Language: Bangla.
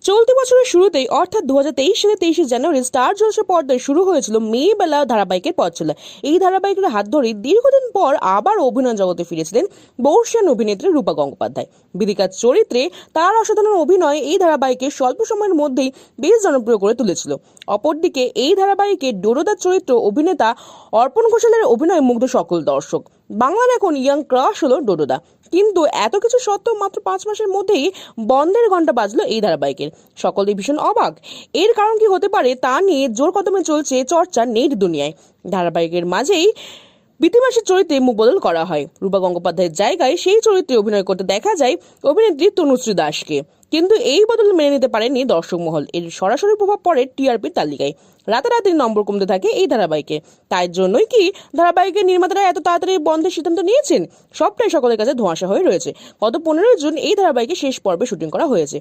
চলতি বছরের শুরুতেই অর্থাৎ 2023 সালে 23শে জানুয়ারি স্টার জলসা পর্দায় শুরু হয়েছিল মেয়েবেলা ধারাবাহিকের পথ চলা। এই ধারাবাহিকের হাত ধরে দীর্ঘদিন পর আবার অভিনয় জগতে ফিরেছিলেন বর্ষিয়ান অভিনেত্রী রূপা গঙ্গোপাধ্যায়। বিদিকার চরিত্রে তার অসাধারণ অভিনয় এই ধারাবাহিকে স্বল্প সময়ের মধ্যেই বেশ জনপ্রিয় করে তুলেছিল। অপরদিকে এই ধারাবাহিকে ডোরোদার চরিত্র অভিনেতা অর্পণ ঘোষালের অভিনয় মুগ্ধ সকল দর্শক। বাংলার এখন ইয়াং ক্রাশ হলো ডোডোদা। কিন্তু এত কিছু সত্ত্বেও মাত্র 5 মাসের মধ্যেই বন্ধের ঘন্টা বাজলো এই ধারাবাহিকের। সকলেই ভীষণ অবাক। এর কারণ কি হতে পারে তা নিয়ে জোর কদমে চলছে চর্চা নেট দুনিয়ায়। ধারাবাহিকের মাঝেই বিধিমাসের চরিত্রে মুখ বদল করা হয়। রূপা গঙ্গোপাধ্যায়ের জায়গায় সেই চরিত্রে অভিনয় করতে দেখা যায় অভিনেত্রী তনুশ্রী দাসকে। কিন্তু এই বদল মেনে নিতে পারেনি দর্শক মহল। এর সরাসরি প্রভাব পড়ে টিআরপির তালিকায়। রাতারাতি নম্বর কমতে থাকে এই ধারাবাহিকে। তাই জন্যই কি ধারাবাহিকের নির্মাতারা এত তাড়াতাড়ি বন্ধের সিদ্ধান্ত নিয়েছেন? সবটাই সকলের কাছে ধোঁয়াশা হয়ে রয়েছে। গত 15 জুন এই ধারাবাহিকে শেষ পর্বে শুটিং করা হয়েছে।